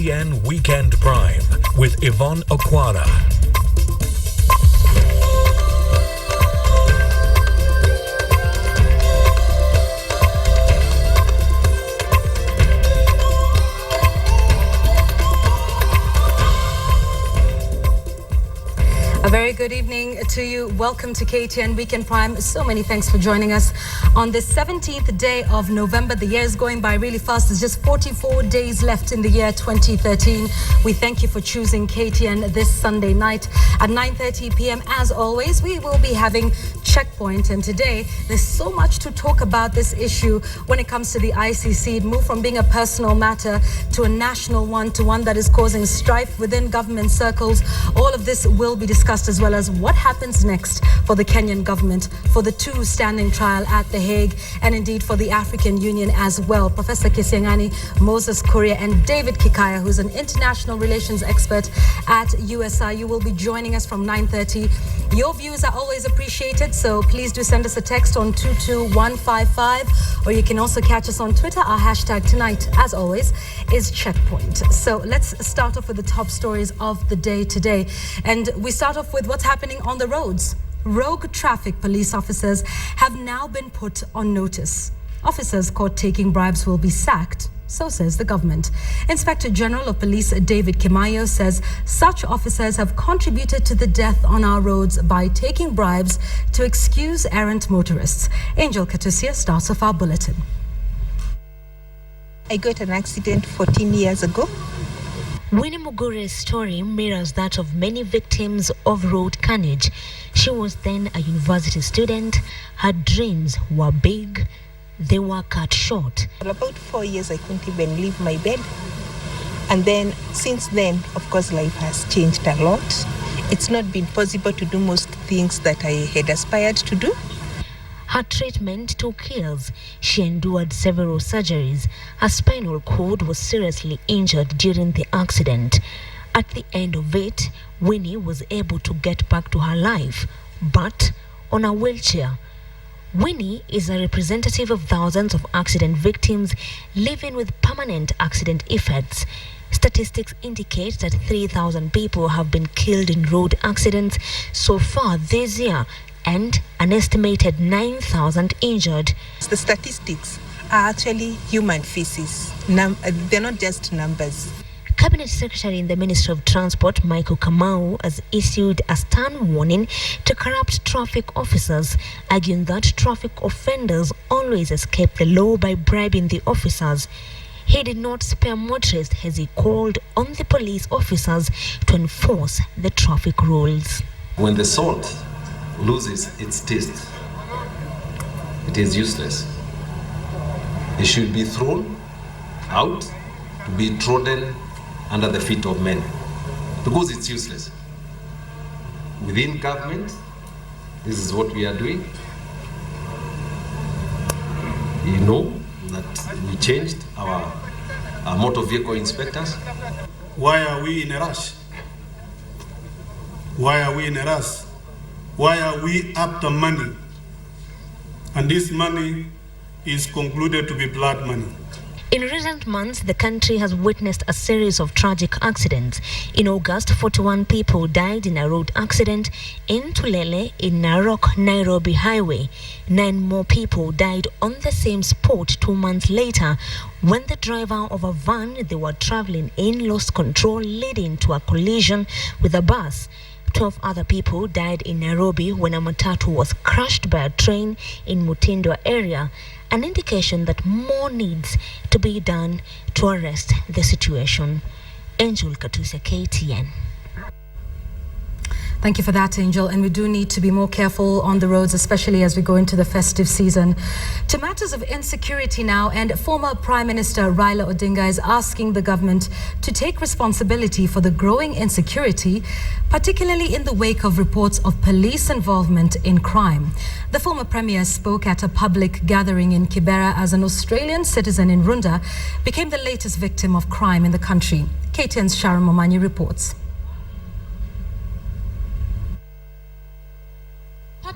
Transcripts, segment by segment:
KTN Weekend Prime with Yvonne Okwara. A very good evening to you. Welcome to KTN Weekend Prime. So many thanks for joining us on the 17th day of November. The year is going by really fast. There's just 44 days left in the year 2013. We thank you for choosing KTN this Sunday night at 9:30 p.m. As always, we will be having Checkpoint, and today there's so much to talk about this issue when it comes to the ICC. It moved from being a personal matter to a national one, to one that is causing strife within government circles. All of this will be discussed, as well as what happens next for the Kenyan government, for the two standing trial at The Hague, and indeed for the African Union as well. Professor Kisiangani, Moses Kuria, and David Kikaya, who's an international relations expert at USI. You will be joining us from 9:30. Your views are always appreciated, so please do send us a text on 22155, or you can also catch us on Twitter. Our hashtag tonight, as always, is Checkpoint. So let's start off with the top stories of the day today. And we start off with what's happening on the roads. Rogue traffic police officers have now been put on notice. Officers caught taking bribes will be sacked, so says the government. Inspector General of Police David Kimayo says such officers have contributed to the death on our roads by taking bribes to excuse errant motorists. Angel Katusia starts off our bulletin. I got an accident 14 years ago. Winnie Mugure's story mirrors that of many victims of road carnage. She was then a university student. Her dreams were big. They were cut short. For about 4 years, I couldn't even leave my bed. And then, since then, of course, life has changed a lot. It's not been possible to do most things that I had aspired to do. Her treatment took years. She endured several surgeries. Her spinal cord was seriously injured during the accident. At the end of it, Winnie was able to get back to her life, but on a wheelchair. Winnie is a representative of thousands of accident victims living with permanent accident effects. Statistics indicate that 3,000 people have been killed in road accidents so far this year, and an estimated 9,000 injured. The statistics are actually human faces. They're not just numbers. Cabinet Secretary in the Ministry of Transport, Michael Kamau, has issued a stern warning to corrupt traffic officers, arguing that traffic offenders always escape the law by bribing the officers. He did not spare motorists as he called on the police officers to enforce the traffic rules. When the salt loses its taste, it is useless. It should be thrown out to be trodden under the feet of men, because it's useless. Within government, this is what we are doing. You know that we changed our motor vehicle inspectors. Why are we in a rush? Why are we in a rush? Why are we after money? And this money is concluded to be blood money. In recent months, the country has witnessed a series of tragic accidents. In August, 41 people died in a road accident in Tulele in Narok, Nairobi Highway. 9 more people died on the same spot 2 months later when the driver of a van they were traveling in lost control, leading to a collision with a bus. 12 other people died in Nairobi when a matatu was crushed by a train in Mutindo area, an indication that more needs to be done to arrest the situation. Angel Katusia, KTN. Thank you for that, Angel. And we do need to be more careful on the roads, especially as we go into the festive season. To matters of insecurity now, and former Prime Minister Raila Odinga is asking the government to take responsibility for the growing insecurity, particularly in the wake of reports of police involvement in crime. The former Premier spoke at a public gathering in Kibera as an Australian citizen in Runda became the latest victim of crime in the country. KTN's Sharon Momanyi reports.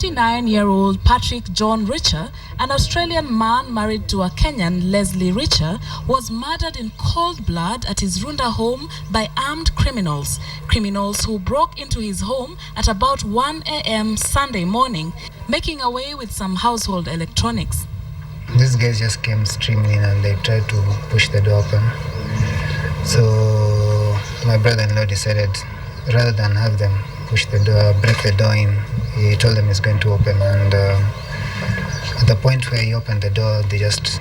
59-year-old Patrick John Richer, an Australian man married to a Kenyan Leslie Richer, was murdered in cold blood at his Runda home by armed criminals. Criminals who broke into his home at about 1 a.m. Sunday morning, making away with some household electronics. These guys just came streaming in and they tried to push the door open. So my brother-in-law decided, rather than have them push the door, break the door in, he told them he's going to open. And at the point where he opened the door, they just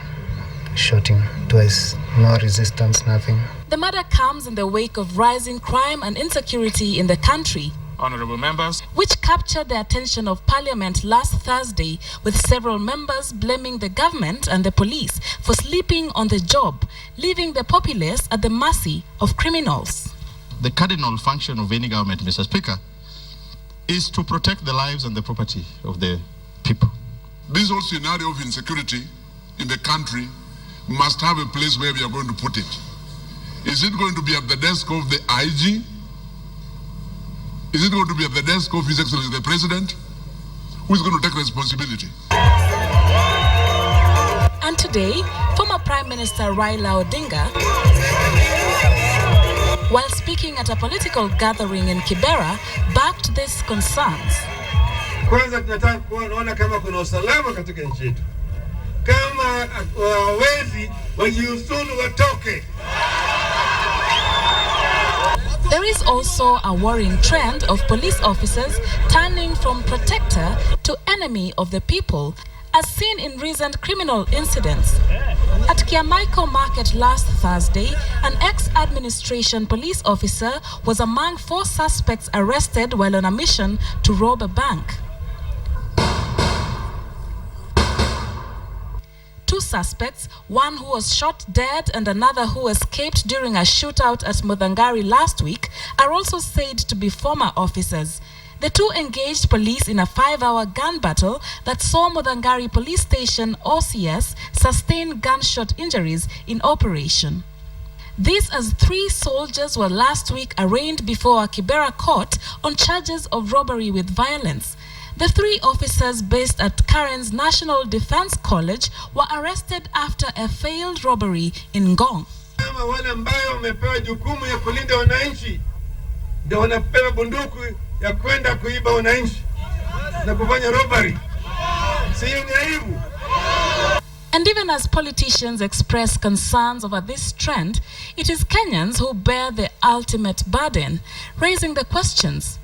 shot him twice. No resistance, nothing. The murder comes in the wake of rising crime and insecurity in the country. Honorable members, which captured the attention of Parliament last Thursday, with several members blaming the government and the police for sleeping on the job, leaving the populace at the mercy of criminals. The cardinal function of any government, Mr. Speaker, is to protect the lives and the property of the people. This whole scenario of insecurity in the country must have a place where we are going to put it. Is it going to be at the desk of the IG? Is it going to be at the desk of His Excellency the President? Who is going to take responsibility? And today, former Prime Minister Raila Odinga, while speaking at a political gathering in Kibera, backed these concerns. Kwanza tunataka kuona kama kuna usalama katika nchi yetu. Kama wawezi wajiuzulu watoke. There is also a worrying trend of police officers turning from protector to enemy of the people, as seen in recent criminal incidents. At Kiamaiko Market last Thursday, an ex-administration police officer was among 4 suspects arrested while on a mission to rob a bank. 2 suspects, one who was shot dead and another who escaped during a shootout at Mudhangari last week, are also said to be former officers. The 2 engaged police in a 5-hour gun battle that saw Mudhangari Police Station OCS sustain gunshot injuries in operation. This as 3 soldiers were last week arraigned before a Kibera court on charges of robbery with violence. The 3 officers based at Karen's National Defense College were arrested after a failed robbery in Ngong. Kama wale ambao wamepewa jukumu ya kulinda wananchi ndio wanapewa bunduki ya kwenda kuiba wananchi na kufanya robbery. Sio ni aibu. And even as politicians express concerns over this trend, it is Kenyans who bear the ultimate burden, raising the questions: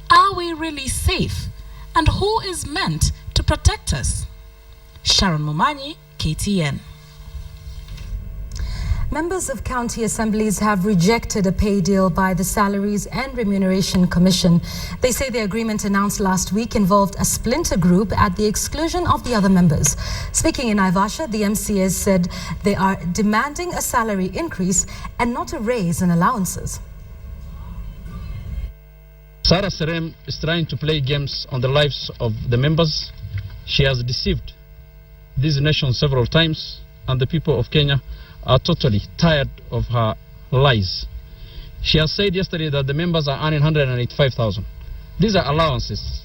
are we really safe? And who is meant to protect us? Sharon Momanyi, KTN. Members of county assemblies have rejected a pay deal by the Salaries and Remuneration Commission. They say the agreement announced last week involved a splinter group at the exclusion of the other members. Speaking in Naivasha, the MCAs said they are demanding a salary increase and not a raise in allowances. Sarah Serem is trying to play games on the lives of the members. She has deceived this nation several times, and the people of Kenya are totally tired of her lies. She has said yesterday that the members are earning 185,000. These are allowances.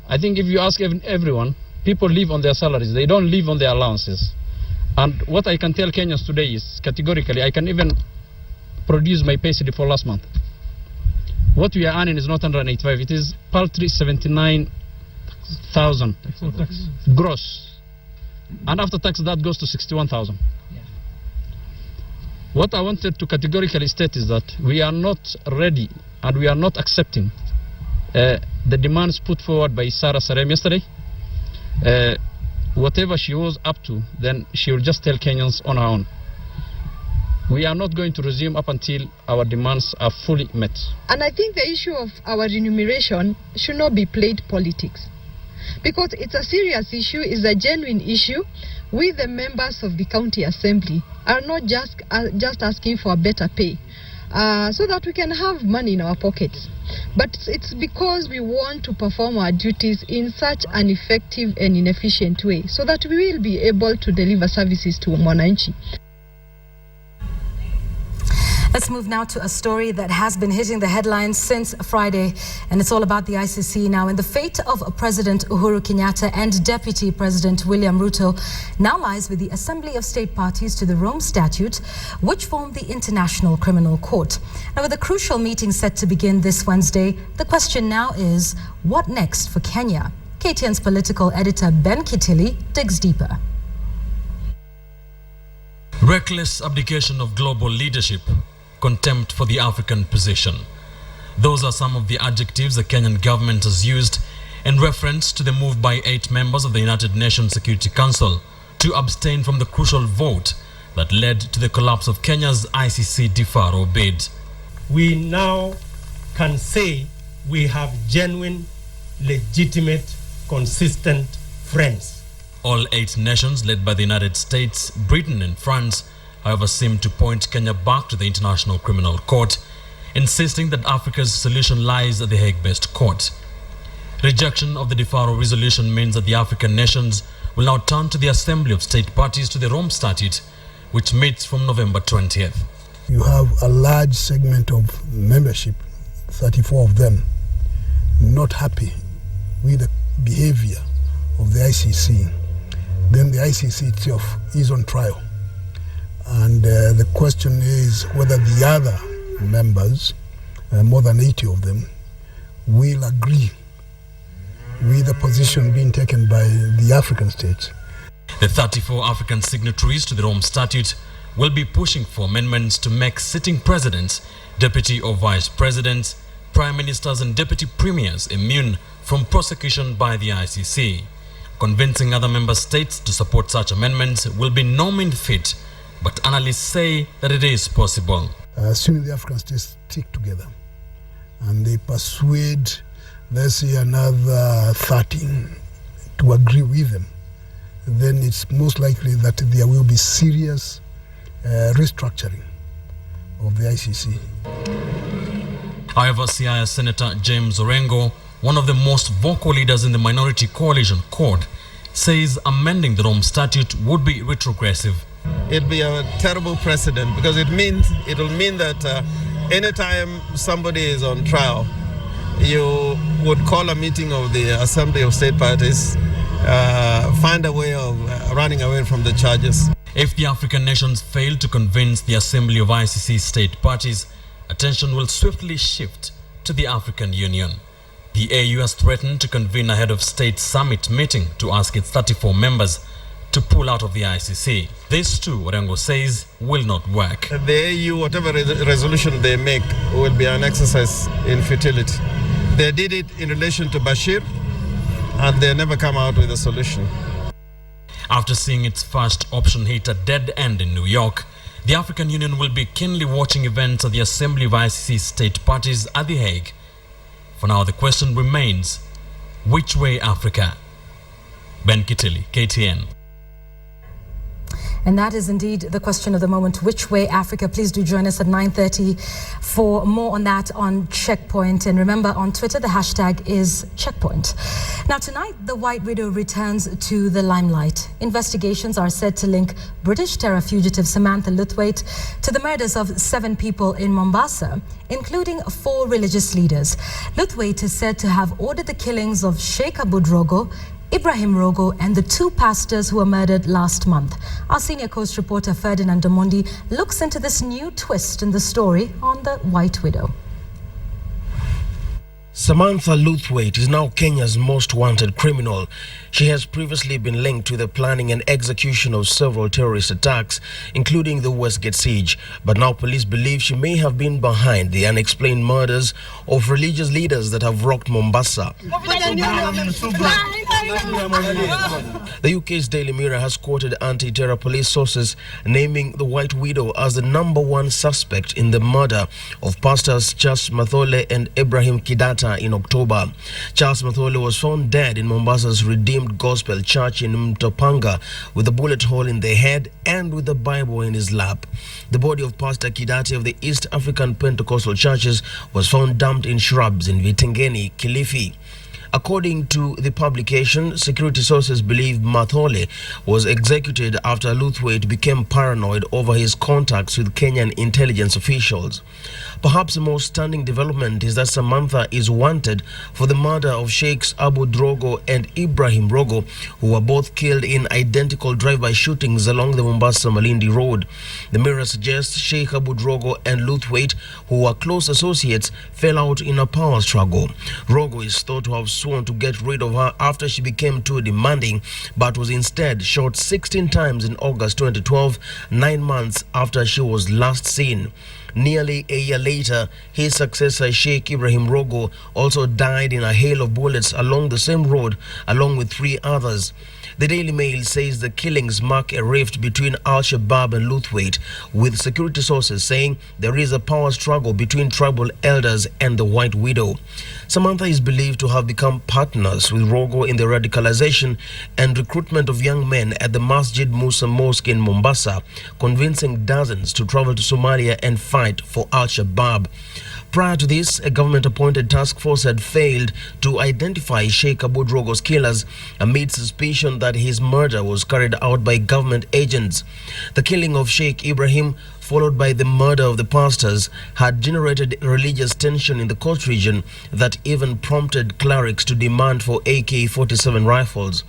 I think if you ask everyone, people live on their salaries. They don't live on their allowances. And what I can tell Kenyans today is, categorically, I can even produce my pay slip for last month. What we are earning is not 185, it is paltry 79,000 gross. And after tax, that goes to 61,000. Yeah. What I wanted to categorically state is that we are not ready and we are not accepting the demands put forward by Sarah Serem yesterday. Whatever she was up to, then she will just tell Kenyans on her own. We are not going to resume up until our demands are fully met. And I think the issue of our remuneration should not be played politics, because it's a serious issue, it's a genuine issue. We, the members of the county assembly, are not just asking for a better pay so that we can have money in our pockets. But it's because we want to perform our duties in such an effective and inefficient way so that we will be able to deliver services to Mwananchi. Let's move now to a story that has been hitting the headlines since Friday, and it's all about the ICC now. And the fate of President Uhuru Kenyatta and Deputy President William Ruto now lies with the Assembly of State Parties to the Rome Statute, which form the International Criminal Court. Now, with a crucial meeting set to begin this Wednesday, the question now is, what next for Kenya? KTN's political editor Ben Kitili digs deeper. Reckless abdication of global leadership, contempt for the African position. Those are some of the adjectives the Kenyan government has used in reference to the move by 8 members of the United Nations Security Council to abstain from the crucial vote that led to the collapse of Kenya's ICC deferral bid. We now can say we have genuine, legitimate, consistent friends. All 8 nations, led by the United States, Britain and France, however, seem to point Kenya back to the International Criminal Court, insisting that Africa's solution lies at the Hague-based court. Rejection of the deferral resolution means that the African nations will now turn to the Assembly of State Parties to the Rome Statute, which meets from November 20th. You have a large segment of membership, 34 of them, not happy with the behavior of the ICC. Then the ICC itself is on trial. And the question is whether the other members, more than 80 of them, will agree with the position being taken by the African states. The 34 African signatories to the Rome Statute will be pushing for amendments to make sitting presidents, deputy or vice presidents, prime ministers and deputy premiers immune from prosecution by the ICC. Convincing other member states to support such amendments will be no mean feat, but analysts say that it is possible. Assuming the African states stick together and they persuade, let's say, another 13 to agree with them, then it's most likely that there will be serious restructuring of the ICC. However, Siaya Senator James Orengo, one of the most vocal leaders in the minority coalition court, says amending the Rome Statute would be retrogressive. It'll be a terrible precedent because it'll mean that anytime somebody is on trial, you would call a meeting of the Assembly of State Parties, find a way of running away from the charges. If the African nations fail to convince the Assembly of ICC state parties, attention will swiftly shift to the African Union. The AU has threatened to convene a head of state summit meeting to ask its 34 members to pull out of the ICC. This too, Orengo says, will not work. The AU, whatever resolution they make, will be an exercise in futility. They did it in relation to Bashir, and they never come out with a solution. After seeing its first option hit a dead end in New York, the African Union will be keenly watching events at the Assembly of ICC state parties at The Hague. For now, the question remains, which way Africa? Ben Kitili, KTN. And that is indeed the question of the moment. Which way Africa? Please do join us at 9:30 for more on that on Checkpoint. And remember, on Twitter, the hashtag is Checkpoint. Now, tonight, the White Widow returns to the limelight. Investigations are said to link British terror fugitive Samantha Luthwaite to the murders of 7 people in Mombasa, including 4 religious leaders. Luthwaite is said to have ordered the killings of Sheikh Abud Rogo, Ibrahim Rogo and the 2 pastors who were murdered last month. Our senior Coast reporter Ferdinand Domondi looks into this new twist in the story on the White Widow. Samantha Luthwaite is now Kenya's most wanted criminal. She has previously been linked to the planning and execution of several terrorist attacks, including the Westgate siege. But now police believe she may have been behind the unexplained murders of religious leaders that have rocked Mombasa. The UK's Daily Mirror has quoted anti-terror police sources naming the White Widow as the #1 suspect in the murder of pastors Charles Mathole and Ibrahim Kidata in October. Charles Mathole was found dead in Mombasa's Redeemed Gospel Church in Mtopanga with a bullet hole in the head and with a Bible in his lap. The body of Pastor Kidate of the East African Pentecostal Churches was found dumped in shrubs in Vitengeni, Kilifi. According to the publication, security sources believe Mathole was executed after Luthwaite became paranoid over his contacts with Kenyan intelligence officials. Perhaps the most stunning development is that Samantha is wanted for the murder of Sheikhs Abu Drogo and Ibrahim Rogo, who were both killed in identical drive-by shootings along the Mombasa-Malindi road. The Mirror suggests Sheikh Abu Drogo and Luthwaite, who were close associates, fell out in a power struggle. Rogo is thought to have sworn to get rid of her after she became too demanding, but was instead shot 16 times in August 2012, 9 months after she was last seen. Nearly a year later, his successor Sheikh Ibrahim Rogo also died in a hail of bullets along the same road, along with 3 others. The Daily Mail says the killings mark a rift between Al-Shabaab and Luthwaite, with security sources saying there is a power struggle between tribal elders and the White Widow. Samantha is believed to have become partners with Rogo in the radicalization and recruitment of young men at the Masjid Musa Mosque in Mombasa, convincing dozens to travel to Somalia and fight for Al-Shabaab. Prior to this, a government-appointed task force had failed to identify Sheikh Abu Drogo's killers amid suspicion that his murder was carried out by government agents. The killing of Sheikh Ibrahim, followed by the murder of the pastors, had generated religious tension in the coast region that even prompted clerics to demand for AK-47 rifles.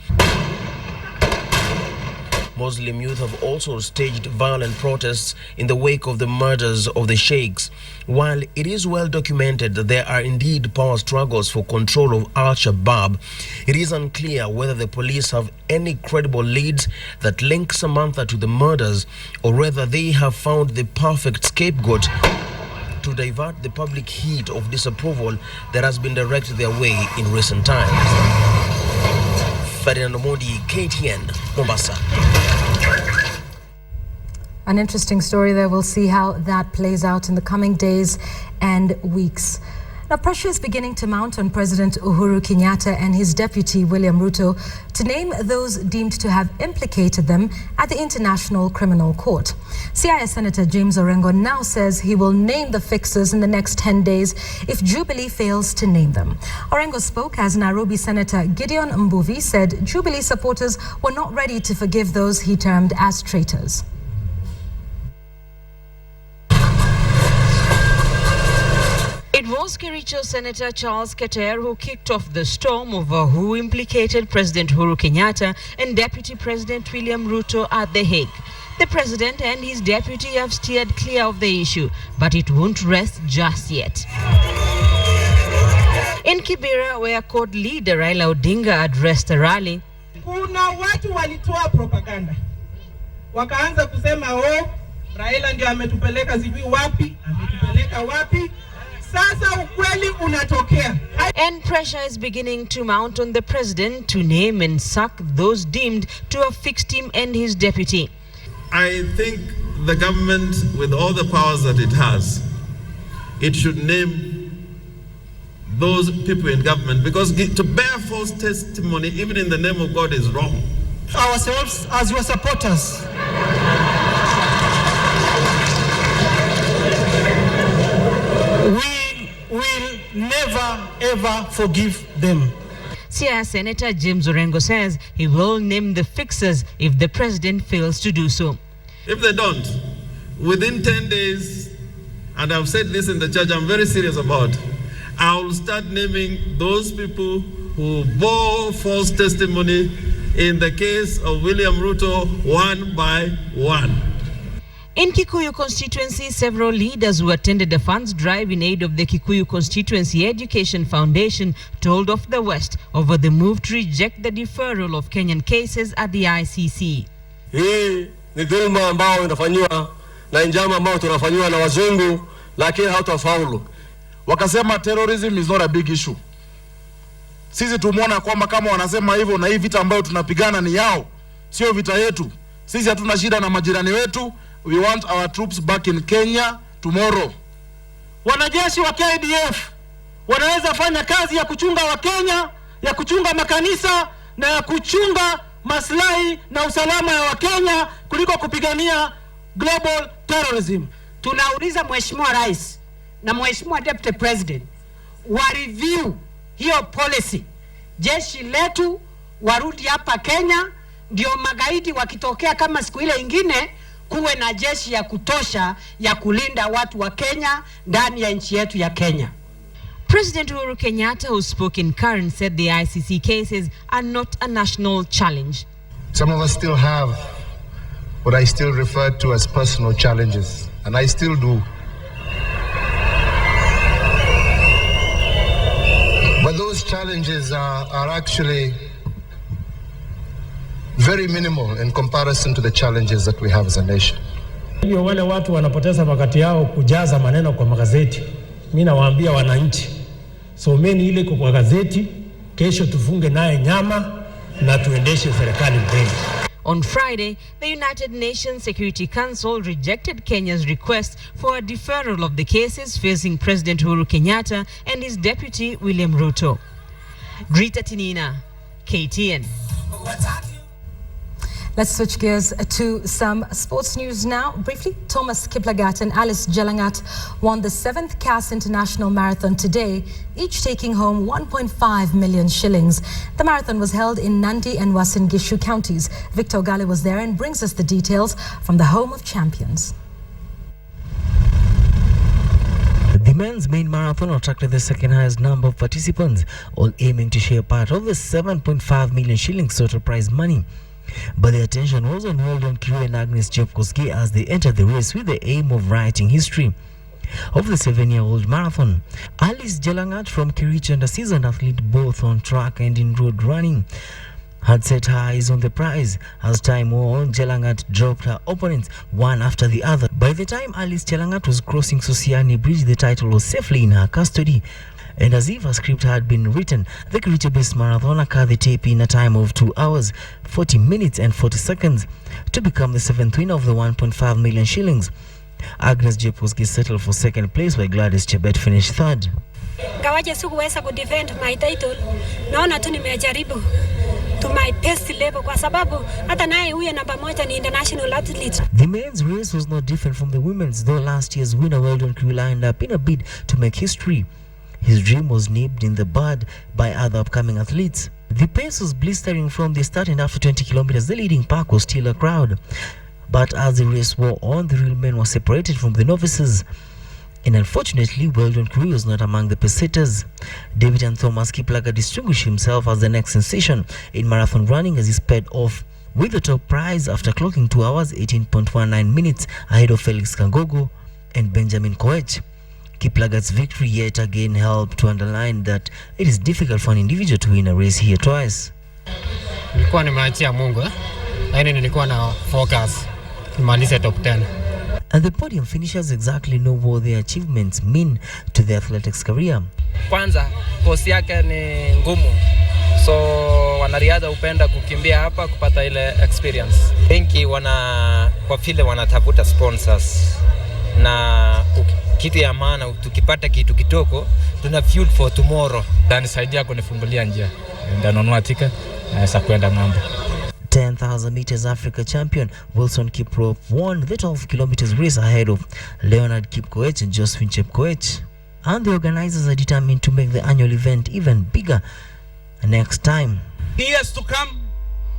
Muslim youth have also staged violent protests in the wake of the murders of the sheikhs. While it is well documented that there are indeed power struggles for control of Al-Shabaab, it is unclear whether the police have any credible leads that link Samantha to the murders, or whether they have found the perfect scapegoat to divert the public heat of disapproval that has been directed their way in recent times. Ferdinand Modi, KTN, Mombasa. An interesting story there. We'll see how that plays out in the coming days and weeks. Now, pressure is beginning to mount on President Uhuru Kenyatta and his deputy William Ruto to name those deemed to have implicated them at the International Criminal Court. CIS Senator James Orengo now says he will name the fixers in the next 10 days if Jubilee fails to name them. Orengo spoke as Nairobi Senator Gideon Mbuvi said Jubilee supporters were not ready to forgive those he termed as traitors. It was Kericho Senator Charles Keter who kicked off the storm over who implicated President Uhuru Kenyatta and Deputy President William Ruto at The Hague. The president and his deputy have steered clear of the issue, but it won't rest just yet. In Kibera, where court leader Raila Odinga addressed a rally, kuna watu walitoa propaganda. Wakaanza kusema Raila ndio ametupeleka sijui wapi, ametupeleka wapi. Sasa ukweli unatokea. And pressure is beginning to mount on the president to name and sack those deemed to have fixed him and his deputy. I think the government, with all the powers that it has, it should name those people in government, because to bear false testimony, even in the name of God, is wrong. Ourselves as your supporters. We will never ever forgive them. CIS Senator James Orengo says he will name the fixers if the president fails to do so. If they don't, within 10 days, and I've said this in the church, I'm very serious about, I will start naming those people who bore false testimony in the case of William Ruto, one by one. In Kikuyu constituency, several leaders who attended the funds drive in aid of the Kikuyu Constituency Education Foundation told of the West over the move to reject the deferral of Kenyan cases at the ICC. Hii ni dhulma ambao inafanywa na njama ambao tunafanywa na wazungu, lakini hawatafaulu. Wakasema terrorism is not a big issue. Sisi tumeona kwamba kama wanasema hivyo, na hii vita ambayo tunapigana ni yao, sio vita yetu. Sisi hatuna shida na majirani wetu. We want our troops back in Kenya tomorrow. Wanajeshi wa KDF wanaweza fanya kazi ya kuchunga wa Kenya, ya kuchunga makanisa na ya kuchunga maslahi na usalama ya Wakenya kuliko kupigania global terrorism. Tunauliza Mheshimiwa Rais na Mheshimiwa Deputy President wa review hiyo policy jeshi letu warudi hapa Kenya, ndio magaidi wakitokea kama siku ile ingine, kuwe na jeshi ya kutosha ya kulinda watu wa Kenya ndani ya nchi yetu ya Kenya. President Uhuru Kenyatta, who spoke in Karen, said the ICC cases are not a national challenge. Some of us still have what I still refer to as personal challenges, and I still do. But those challenges are actually very minimal in comparison to the challenges that we have as a nation. Hiyo wale watu wanapoteza wakati yao kujaza maneno kwa magazeti. Mimi nawaambia wananchi, someni ile kwa gazeti, kesho tufunge naye nyama na tuendeshe serikali mbele. On Friday, the United Nations Security Council rejected Kenya's request for a deferral of the cases facing President Uhuru Kenyatta and his deputy William Ruto. Greta Tinina, KTN. Let's switch gears to some sports news now. Briefly, Thomas Kiplagat and Alice Jelangat won the 7th KASS International Marathon today, each taking home 1.5 million shillings. The marathon was held in Nandi and Uasin Gishu counties. Victor Gale was there and brings us the details from the home of champions. The men's main marathon attracted the second highest number of participants, all aiming to share part of the 7.5 million shillings total prize money. But the attention was on Weldon Kirui and Agnes Chepkoski as they entered the race with the aim of writing history of the 7-year-old marathon. Alice Jelangat from Kericho and a seasoned athlete both on track and in road running had set her eyes on the prize. As time wore on, Jelangat dropped her opponents one after the other. By the time Alice Jelangat was crossing Sosiani Bridge, the title was safely in her custody. And as if a script had been written, the Kericho-based marathoner cut the tape in a time of 2 hours, 40 minutes and 40 seconds to become the 7th winner of the 1.5 million shillings. Agnes Chepkoski settled for second place, while Gladys Chebet finished third. Ngawaje sikuweza kudefend my title, naona tu nimejaribu to my best level kwa sababu hata naye huyo namba moja ni international athlete. The men's race was not different from the women's, though last year's winner Weldon Kirui lined up in a bid to make history. His dream was nipped in the bud by other upcoming athletes. The pace was blistering from the start, and after 20 kilometers, the leading pack was still a crowd. But as the race wore on, the real men were separated from the novices. And unfortunately, Weldon Kirui was not among the pacesetters. David and Thomas Kiplagat distinguished himself as the next sensation in marathon running as he sped off with the top prize after clocking 2 hours, 18.19 minutes ahead of Felix Kangogo and Benjamin Koech. Kiplagat's victory yet again helped to underline that it is difficult for an individual to win a race here twice. Nilikuwa nimeachia Mungu, lakini nilikuwa na focus nimalize top 10. And the podium finishers exactly know what their achievements mean to their athletics career. Kwanza, kosi yake ni ngumu. So wanariadha hupenda kukimbia hapa kupata ile experience. Wengi kwa vile wanatafuta sponsors na kitu ya maana, tukipata kitu kitoko tuna fuel for tomorrow. Danisaidia kunifungulia njia. Ndanunua ticket na kwenda ng'ambo. 10,000 meters Africa champion Wilson Kiprop won the 12 kilometers race ahead of Leonard Kipkoech and Josephine Chepkoech. And the organizers are determined to make the annual event even bigger next time. Years to come,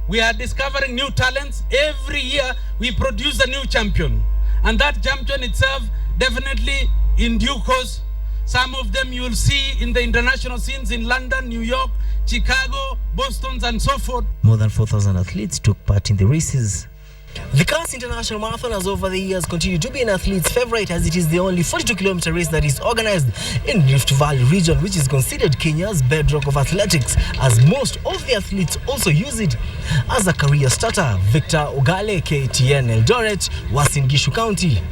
we are discovering new talents. Every year we produce a new champion. And that champion itself, definitely in due course, some of them you will see in the international scenes in London, New York, Chicago, Boston, and so forth. More than 4,000 athletes took part in the races. The KASS International Marathon has over the years continued to be an athlete's favorite, as it is the only 42-kilometer race that is organized in Rift Valley region, which is considered Kenya's bedrock of athletics, as most of the athletes also use it as a career starter. Victor Ogale, KTN Eldoret, Uasin Gishu County.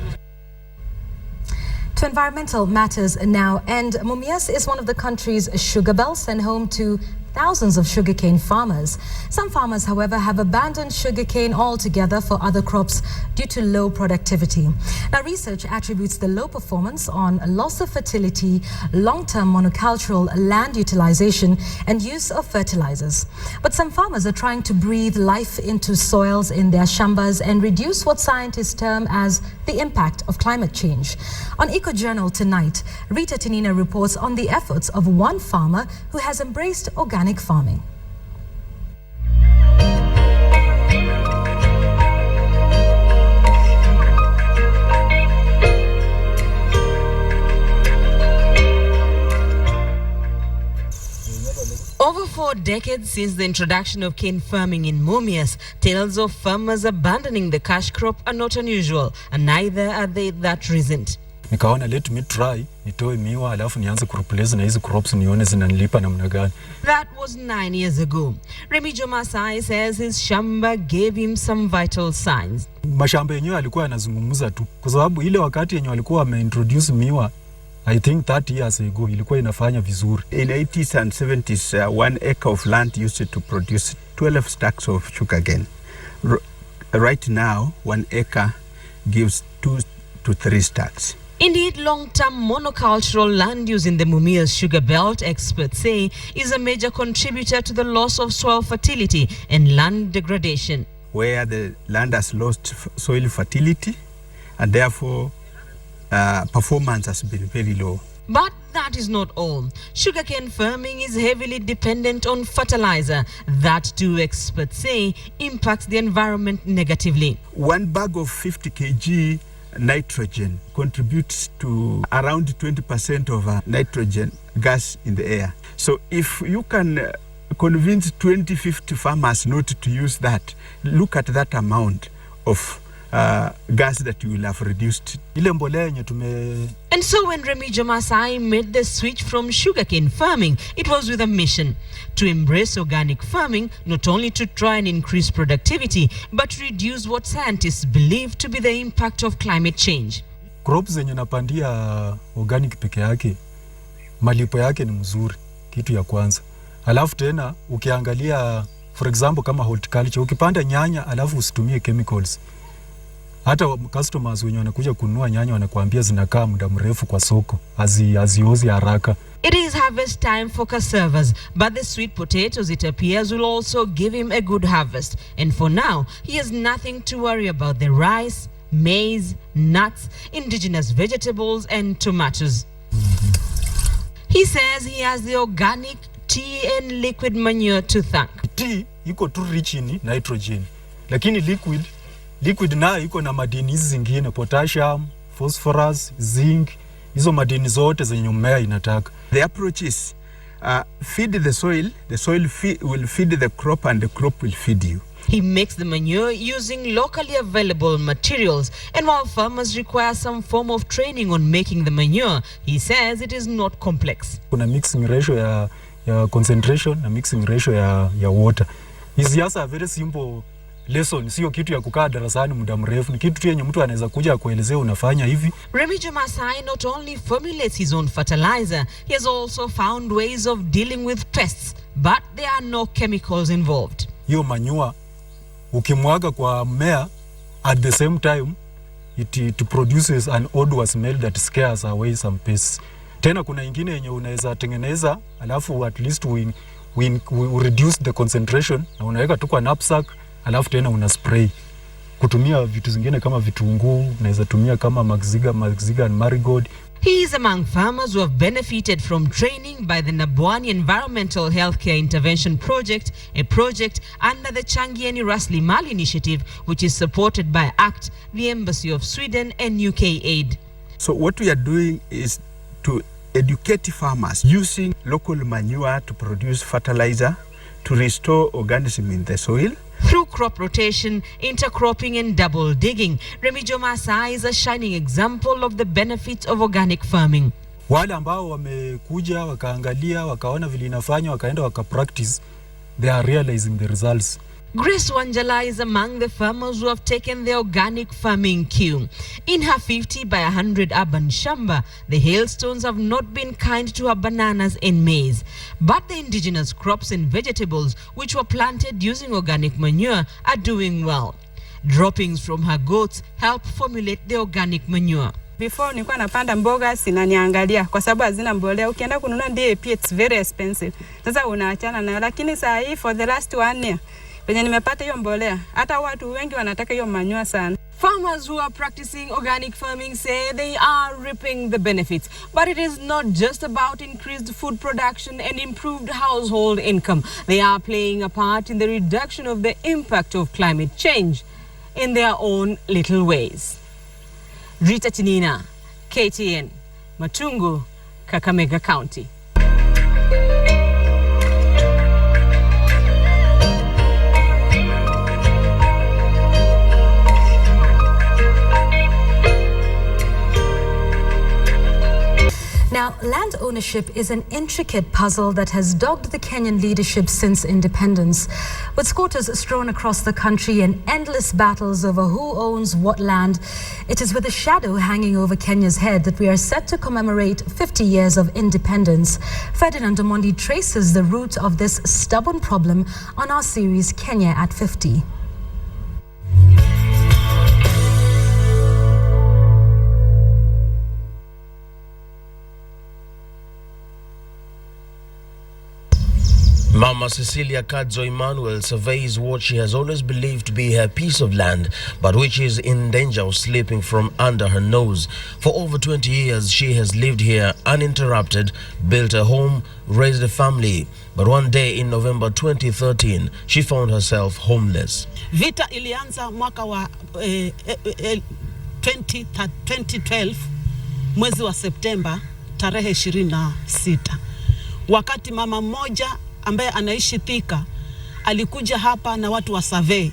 To environmental matters now, and Mumias is one of the country's sugar belts and home to thousands of sugarcane farmers. Some farmers, however, have abandoned sugarcane altogether for other crops due to low productivity. Now, research attributes the low performance on loss of fertility, long-term monocultural land utilization, and use of fertilizers. But some farmers are trying to breathe life into soils in their shambas and reduce what scientists term as the impact of climate change. On EcoJournal tonight, Rita Tinina reports on the efforts of one farmer who has embraced organic organic farming. Over 4 decades since the introduction of cane farming in Mumias, tales of farmers abandoning the cash crop are not unusual, and neither are they that recent. Nikaona let me try nitoe miwa alafu nianze kureplace na hizo crops nione zinanilipa namna gani. That was 9 years ago. Remijo Masai says his shamba gave him some vital signs. Mashamba yenyewe alikuwa yanazungumza tu kwa sababu ile wakati yenyewe alikuwa ameintroduce miwa I think 30 years ago ilikuwa inafanya vizuri. In 80s and 70s 1 acre of land used to produce 12 stacks of sugarcane. Right now 1 acre gives 2 to 3 stacks. Indeed, long-term monocultural land use in the Mumias sugar belt, experts say, is a major contributor to the loss of soil fertility and land degradation. Where the land has lost soil fertility and therefore performance has been very low. But that is not all. Sugarcane farming is heavily dependent on fertilizer. That, too, experts say, impacts the environment negatively. 1 bag of 50 kg nitrogen contributes to around 20% of nitrogen gas in the air. So if you can convince 20-50 farmers not to use that, look at that amount of gas that you will have reduced. And so when Remijo Masai made the switch from sugarcane farming, it was with a mission to embrace organic farming, not only to try and increase productivity, but to reduce what scientists believe to be the impact of climate change. Crops zenye napandia organic peke yake, malipo yake ni mzuri, kitu ya kwanza. Alafu tena ukiangalia for example kama horticulture, ukipanda nyanya alafu usitumie chemicals, hata customers wenye wanakuja kununua nyanya wanakuambia zinakaa muda mrefu kwa soko, haziozi haraka. It is harvest time for cassavas, but the sweet potatoes, it appears, will also give him a good harvest. And for now, he has nothing to worry about the rice, maize, nuts, indigenous vegetables and tomatoes. He says he has the organic tea and liquid manure to thank. Tea iko too rich in nitrogen, lakini liquid nayo iko na madini hizi zingine, potassium, phosphorus, zinc, hizo madini zote zenye mmea inataka. The approach is feed the soil will feed the crop and the crop will feed you. He makes the manure using locally available materials, and while farmers require some form of training on making the manure, he says it is not complex. Kuna mixing ratio ya concentration na mixing ratio ya water. Is just a very simple lesson, sio kitu ya kukaa darasani muda mrefu, ni kitu tu yenye mtu anaweza kuja kuelezea unafanya hivi. Remijo Masai not only formulates his own fertilizer, he has also found ways of dealing with pests, but there are no chemicals involved. Hiyo manure ukimwaga kwa mmea, at the same time it produces an odorous smell that scares away some pests. Tena kuna ingine yenye unaweza tengeneza alafu at least we reduce the concentration na unaweka tu kwa knapsack alafu tena una spray. Kutumia vitu zingine kama vitunguu, unaweza tumia kama magziga and marigold. He is among farmers who have benefited from training by the Nabwani Environmental Healthcare Intervention Project, a project under the Changiani Raslimali Initiative, which is supported by ACT, the Embassy of Sweden and UK Aid. So what we are doing is to educate farmers using local manure to produce fertilizer, to restore organism in the soil. Through crop rotation, intercropping and double digging, Remijo Masai is a shining example of the benefits of organic farming. Wale ambao wamekuja wakaangalia wakaona vile inafanya wakaenda wakapractice, they are realizing the results. Grace Wanjala is among the farmers who have taken the organic farming cue. In her 50 by 100 urban shamba, the hailstones have not been kind to her bananas and maize. But the indigenous crops and vegetables, which were planted using organic manure, are doing well. Droppings from her goats help formulate the organic manure. Before nilikuwa napanda mboga sinaniangalia kwa sababu hazina mbolea. Ukienda kununua DAP it's very expensive. Sasa unaachana nayo, lakini saa hii for the last 1 year penye nimepata hiyo mbolea, hata watu wengi wanataka hiyo manure sana. Farmers who are practicing organic farming say they are reaping the benefits. But it is not just about increased food production and improved household income. They are playing a part in the reduction of the impact of climate change in their own little ways. Rita Tinina, KTN, Matungu, Kakamega County. Now, land ownership is an intricate puzzle that has dogged the Kenyan leadership since independence. With squatters strewn across the country and endless battles over who owns what land, it is with a shadow hanging over Kenya's head that we are set to commemorate 50 years of independence. Ferdinand Omondi traces the root of this stubborn problem on our series Kenya at 50. Mama Cecilia Kadzo Emmanuel surveys what she has always believed to be her piece of land, but which is in danger of slipping from under her nose. For over 20 years, she has lived here uninterrupted, built a home, raised a family. But one day in November 2013, she found herself homeless. Vita ilianza mwaka wa 2012 mwezi wa Septemba tarehe 26. Wakati mama mmoja ambaye anaishi Thika alikuja hapa na watu wa survey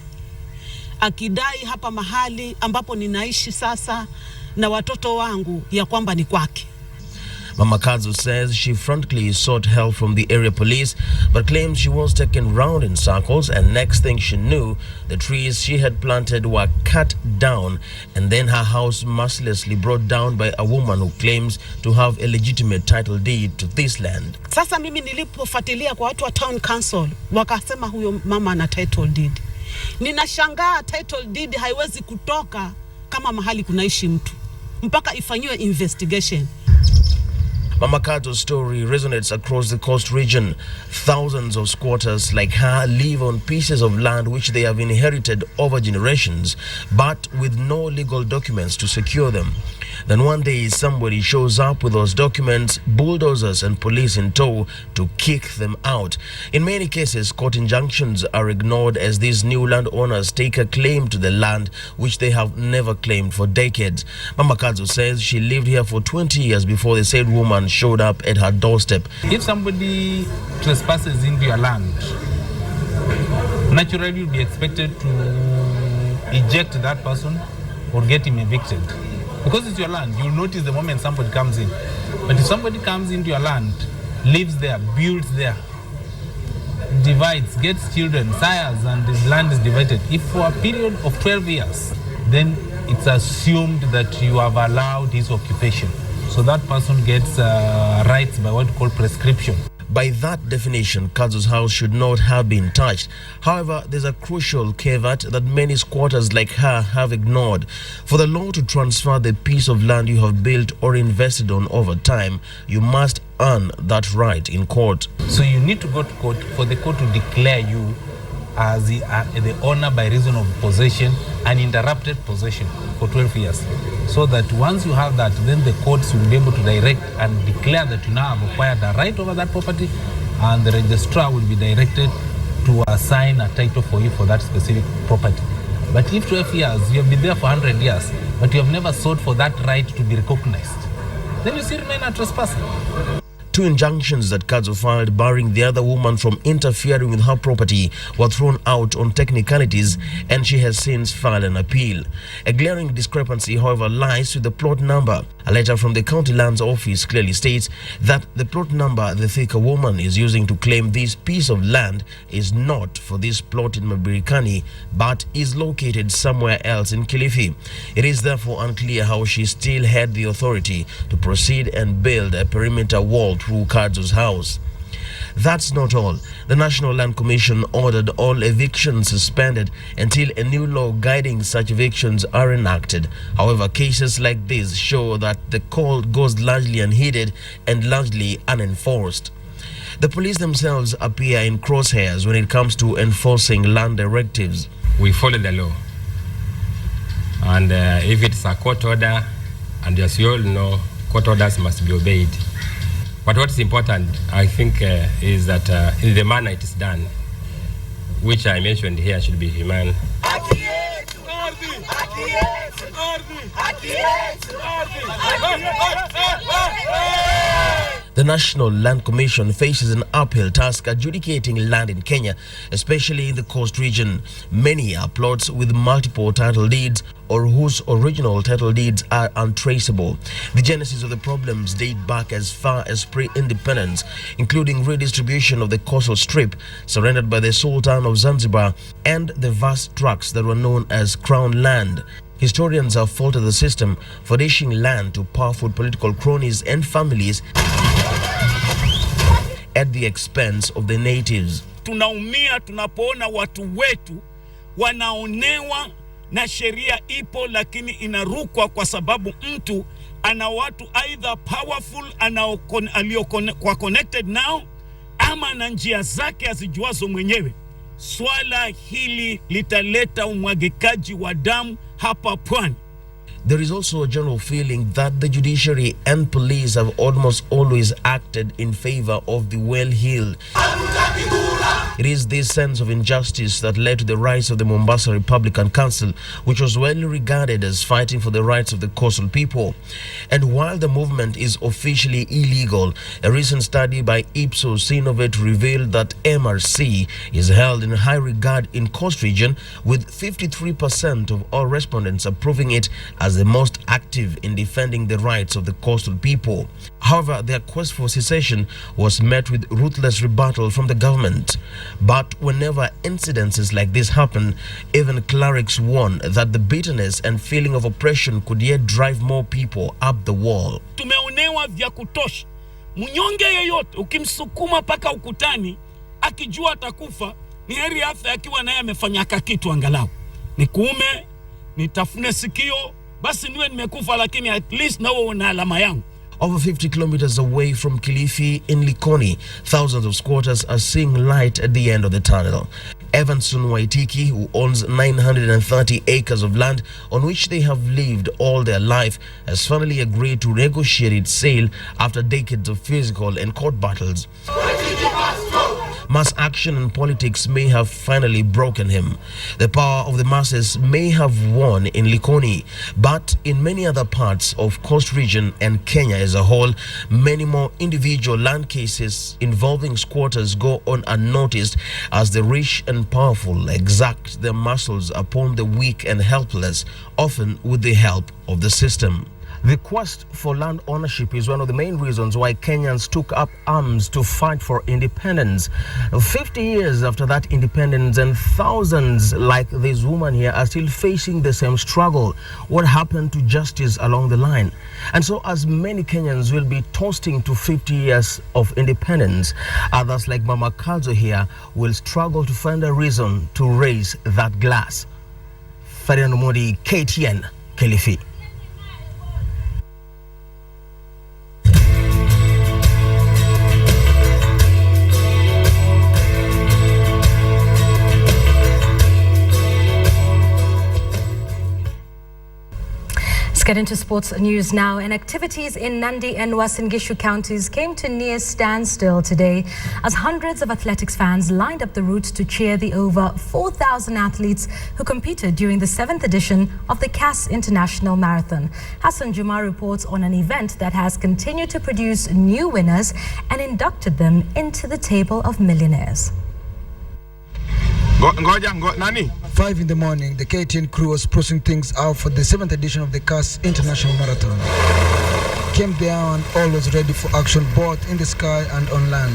akidai hapa mahali ambapo ninaishi sasa na watoto wangu ya kwamba ni kwake. Mama Kadzo says she frantically sought help from the area police, but claims she was taken round in circles, and next thing she knew, the trees she had planted were cut down, and then her house mercilessly brought down by a woman who claims to have a legitimate title deed to this land. Sasa mimi nilipofuatilia kwa watu wa town council, wakasema huyo mama ana title deed. Ninashangaa title deed haiwezi kutoka kama mahali kunaishi mtu, mpaka ifanyiwe investigation. Mama Kadzo's story resonates across the coast region. Thousands of squatters like her live on pieces of land which they have inherited over generations, but with no legal documents to secure them. Then one day somebody shows up with those documents, bulldozers and police in tow to kick them out. In many cases, court injunctions are ignored as these new landowners take a claim to the land which they have never claimed for decades. Mama Kadzo says she lived here for 20 years before the said woman showed up at her doorstep. If somebody trespasses into your land, naturally you'll be expected to eject that person or get him evicted. Because it's your land, you'll notice the moment somebody comes in. But if somebody comes into your land, lives there, builds there, divides, gets children, sires, and the land is divided, if for a period of 12 years, then it's assumed that you have allowed his occupation. So that person gets rights by what we call prescription. By that definition, Kadzo's house should not have been touched. However, there's a crucial caveat that many squatters like her have ignored. For the law to transfer the piece of land you have built or invested on over time, you must earn that right in court. So you need to go to court for the court to declare you as the owner by reason of possession, uninterrupted possession for 12 years. So that once you have that, then the courts will be able to direct and declare that you now have acquired a right over that property, and the registrar will be directed to assign a title for you for that specific property. But if 12 years, you have been there for 100 years, but you have never sought for that right to be recognized, then you still remain a trespasser. Two injunctions that Kadzo filed barring the other woman from interfering with her property were thrown out on technicalities, and she has since filed an appeal. A glaring discrepancy, however, lies with the plot number. A letter from the County Lands Office clearly states that the plot number the Thika woman is using to claim this piece of land is not for this plot in Mabirikani, but is located somewhere else in Kilifi. It is therefore unclear how she still had the authority to proceed and build a perimeter wall through Kadzo's house. That's not all. The National Land Commission ordered all evictions suspended until a new law guiding such evictions are enacted. However, cases like this show that the call goes largely unheeded and largely unenforced. The police themselves appear in crosshairs when it comes to enforcing land directives. We follow the law. And if it's a court order, and as you all know, court orders must be obeyed. But what's important, I think, is that in the manner it is done, which I mentioned here should be humane. The National Land Commission faces an uphill task adjudicating land in Kenya, especially in the coast region. Many are plots with multiple title deeds or whose original title deeds are untraceable. The genesis of the problems date back as far as pre-independence, including redistribution of the coastal strip surrendered by the Sultan of Zanzibar and the vast tracts that were known as Crown Land. Historians have faulted the system for dishing land to powerful political cronies and families at the expense of the natives. Tunaumia tunapoona watu wetu wanaonewa na sheria ipo lakini inarukwa kwa sababu mtu ana watu either powerful aliokuwa connected now ama na njia zake azijuazo mwenyewe. Swala hili litaleta umwagikaji wa damu hapa pwani. There is also a general feeling that the judiciary and police have almost always acted in favor of the well-heeled. It is this sense of injustice that led to the rise of the Mombasa Republican Council, which was well regarded as fighting for the rights of the coastal people. And while the movement is officially illegal, a recent study by Ipsos Synovate revealed that MRC is held in high regard in coast region, with 53% of all respondents approving it as the most active in defending the rights of the coastal people. However, their quest for secession was met with ruthless rebuttal from the government. But whenever incidences like this happen, even clerics warn that the bitterness and feeling of oppression could yet drive more people up the wall. Tumeonewa vya kutosha. Mnyonge yeyote ukimsukuma paka ukutani akijua atakufa, ni heri afa akiwa naye amefanya kitu angalau. Nikuume, nitafune sikio, basi niwe nimekufa lakini at least nawe una alama yangu. Over 50 kilometers away from Kilifi in Likoni, thousands of squatters are seeing light at the end of the tunnel. Evanson Waitiki, who owns 930 acres of land on which they have lived all their life, has finally agreed to negotiate its sale after decades of physical and court battles. Mass action and politics may have finally broken him. The power of the masses may have won in Likoni, but in many other parts of Coast Region and Kenya as a whole, many more individual land cases involving squatters go on unnoticed as the rich and powerful exact their muscles upon the weak and helpless, often with the help of the system. The quest for land ownership is one of the main reasons why Kenyans took up arms to fight for independence. 50 years after that independence, and thousands like this woman here are still facing the same struggle. What happened to justice along the line? And so as many Kenyans will be toasting to 50 years of independence, others like Mama Kalzo here will struggle to find a reason to raise that glass. Farian Modi, KTN, Kilifi. Get into sports news now. And activities in Nandi and Uasin Gishu counties came to near standstill today as hundreds of athletics fans lined up the route to cheer the over 4,000 athletes who competed during the 7th edition of the KASS International Marathon. Hassan Juma reports on an event that has continued to produce new winners and inducted them into the table of millionaires. 5 in the morning, the KTN crew was processing things out for the 7th edition of the KASS International Marathon. Came there and all was ready for action both in the sky and on land.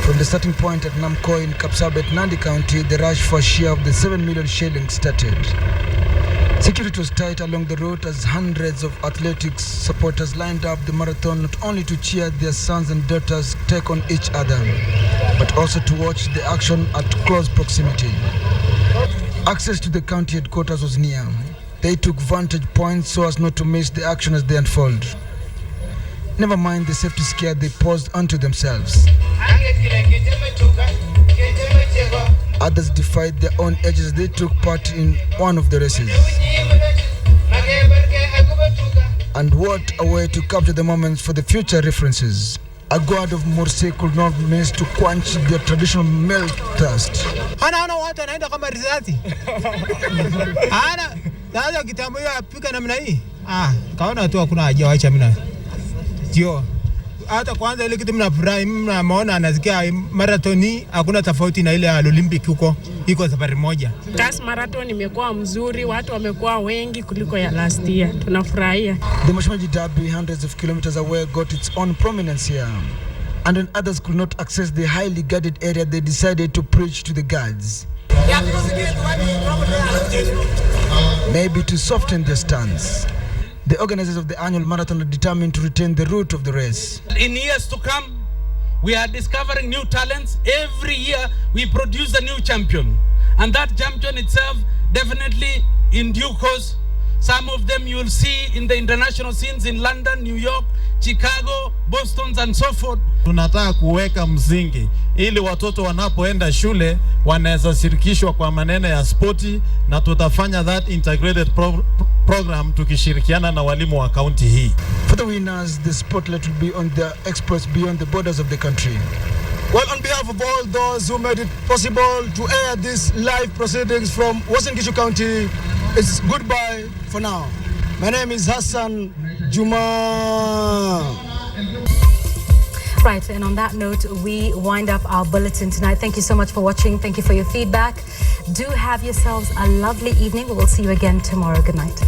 From the starting point at Namko in Kapsabet, Nandi County, the rush for a share of the 7 million shillings started. Security was tight along the route as hundreds of athletics supporters lined up the marathon not only to cheer their sons and daughters take on each other, but also to watch the action at close proximity. Access to the county headquarters was near. They took vantage points so as not to miss the action as they unfold. Never mind the safety scare they posed onto themselves. Others defied their own ages as they took part in one of the races. And what a way to capture the moments for the future references. A god of Morse could not miss to quench their traditional male thirst. Ana watu wanaenda kama risasi. Ana sasa kitambo hiyo apika namna hii. Kaona tu hakuna haja waacha mimi. Sio. Hata kwanza ile kitu mnafurahi mnaona anasikia marathoni hakuna tofauti na ile ya Olympic huko. Iko safari moja. KASS marathon imekuwa mzuri, watu wamekuwa wengi kuliko ya last year. Tunafurahia. The Mashmaji Derby, hundreds of kilometers away, got its own prominence here. And when others could not access the highly guarded area, they decided to preach to the guards. Maybe to soften their stance. The organizers of the annual marathon are determined to retain the route of the race. In years to come, we are discovering new talents. Every year, we produce a new champion. And that champion itself, definitely in due course, some of them you will see in the international scenes in London, New York, Chicago, Boston and so forth. Tunataka kuweka msingi ili watoto wanapoenda shule wanaweza shirikishwa kwa maneno ya spoti, na tutafanya that integrated program tukishirikiana na walimu wa kaunti hii. For the winners, the spotlight will be on their exploits beyond the borders of the country. Well, on behalf of all those who made it possible to air these live proceedings from Uasin Gishu County, it's goodbye for now. My name is Hassan Juma. Right, and on that note, we wind up our bulletin tonight. Thank you so much for watching. Thank you for your feedback. Do have yourselves a lovely evening. We will see you again tomorrow. Good night.